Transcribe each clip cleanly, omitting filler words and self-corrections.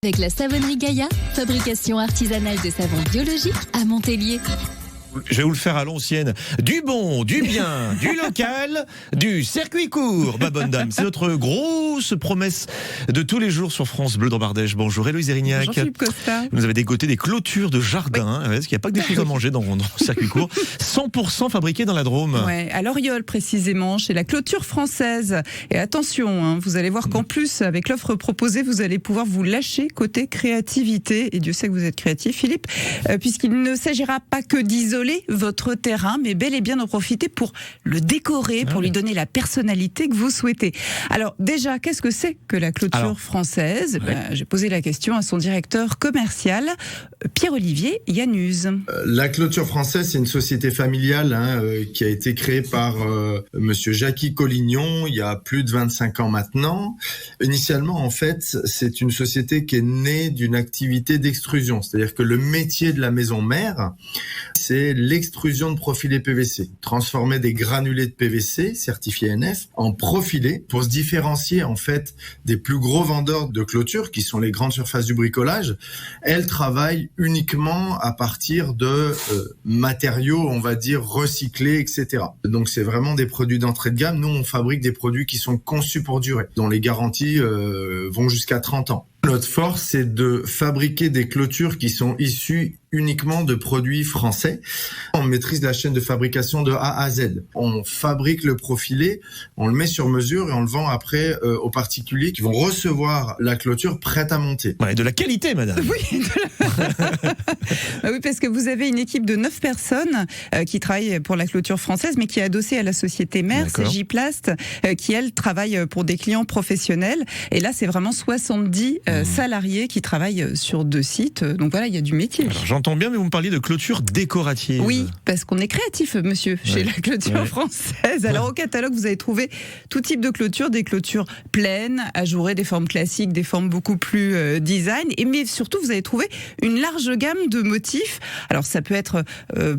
Avec la savonnerie Gaïa, fabrication artisanale de savon biologique à Montpellier. Je vais vous le faire à l'ancienne. Du bon, du bien, du local, du circuit court, ma bonne dame. C'est notre grosse promesse de tous les jours sur France Bleu dans Bardèche. Bonjour Héloïse Erignac. Bonjour Philippe Costa. Vous avez dégoté des clôtures de jardin, parce qu'il n'y a pas que des choses à manger dans le circuit court. 100% fabriquées dans la Drôme. Ouais, à Loriol précisément, chez la clôture française. Et attention, vous allez voir qu'en plus, avec l'offre proposée, vous allez pouvoir vous lâcher côté créativité. Et Dieu sait que vous êtes créatif, Philippe, puisqu'il ne s'agira pas que d'isoler votre terrain, mais bel et bien d'en profiter pour le décorer, pour lui donner la personnalité que vous souhaitez. Alors déjà, qu'est-ce que c'est que la clôture française ? J'ai posé la question à son directeur commercial, Pierre-Olivier Yannuz. La clôture française, c'est une société familiale qui a été créée par monsieur Jackie Collignon il y a plus de 25 ans maintenant. Initialement, en fait, c'est une société qui est née d'une activité d'extrusion, c'est-à-dire que le métier de la maison mère, c'est l'extrusion de profilés PVC. Transformer des granulés de PVC certifiés NF en profilés pour se différencier en fait des plus gros vendeurs de clôtures qui sont les grandes surfaces du bricolage. Elles travaillent uniquement à partir de matériaux, on va dire, recyclés, etc. Donc c'est vraiment des produits d'entrée de gamme. Nous, on fabrique des produits qui sont conçus pour durer, dont les garanties vont jusqu'à 30 ans. Notre force, c'est de fabriquer des clôtures qui sont issues uniquement de produits français. On maîtrise la chaîne de fabrication de A à Z. On fabrique le profilé, on le met sur mesure et on le vend après aux particuliers qui vont recevoir la clôture prête à monter. Ouais, de la qualité, madame. Oui, oui, parce que vous avez une équipe de 9 personnes qui travaillent pour la clôture française, mais qui est adossée à la société mère, c'est J-Plast, qui, elle, travaille pour des clients professionnels. Et là, c'est vraiment 70 salariés qui travaillent sur 2 sites. Donc voilà, il y a du métier. Alors, j'entends bien, mais vous me parliez de clôture décorative. Oui, parce qu'on est créatif, monsieur, chez la clôture française. Alors au catalogue, vous allez trouver tout type de clôture, des clôtures pleines, ajourées, des formes classiques, des formes beaucoup plus design. Mais surtout, vous allez trouver une large gamme de motifs. Alors ça peut être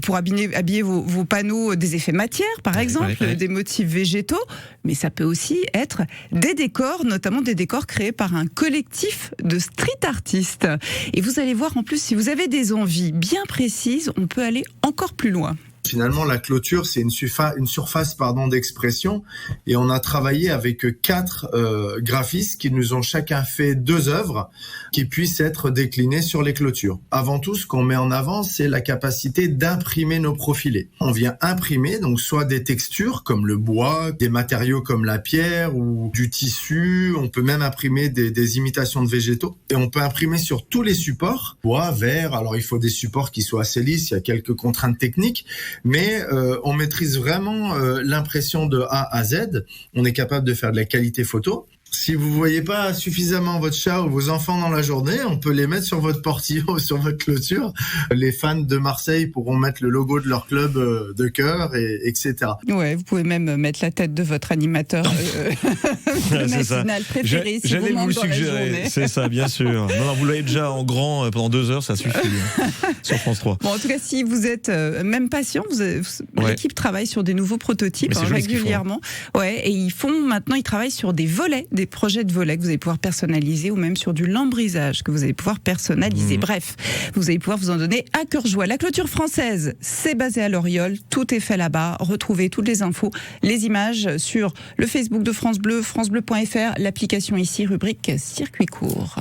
pour habiller vos panneaux des effets matière, par exemple, des motifs végétaux. Mais ça peut aussi être des décors, notamment des décors créés par un collectif de street artistes. Et vous allez voir, en plus, si vous avez des envies bien précises, on peut aller encore plus loin. Finalement, la clôture, c'est une surface d'expression, et on a travaillé avec 4 graphistes qui nous ont chacun fait 2 œuvres qui puissent être déclinées sur les clôtures. Avant tout, ce qu'on met en avant, c'est la capacité d'imprimer nos profilés. On vient imprimer donc soit des textures comme le bois, des matériaux comme la pierre ou du tissu. On peut même imprimer des imitations de végétaux, et on peut imprimer sur tous les supports, bois, verre. Alors il faut des supports qui soient assez lisses, il y a quelques contraintes techniques. Mais on maîtrise vraiment l'impression de A à Z. On est capable de faire de la qualité photo. Si vous voyez pas suffisamment votre chat ou vos enfants dans la journée, on peut les mettre sur votre portillon, sur votre clôture. Les fans de Marseille pourront mettre le logo de leur club de cœur, etc. Ouais, vous pouvez même mettre la tête de votre animateur matinal préféré si vous manquez dans la journée. C'est ça, bien sûr. Non, vous l'avez déjà en grand pendant 2 heures, ça suffit sur France 3. Bon, en tout cas, si vous êtes même patient, l'équipe travaille sur des nouveaux prototypes régulièrement. Ouais, et ils travaillent sur des volets, des projets de volets que vous allez pouvoir personnaliser, ou même sur du lambrisage que vous allez pouvoir personnaliser. Bref, vous allez pouvoir vous en donner à cœur joie. La clôture française, c'est basé à Loriol, tout est fait là-bas. Retrouvez toutes les infos, les images sur le Facebook de France Bleu, francebleu.fr, l'application ici, rubrique circuit court.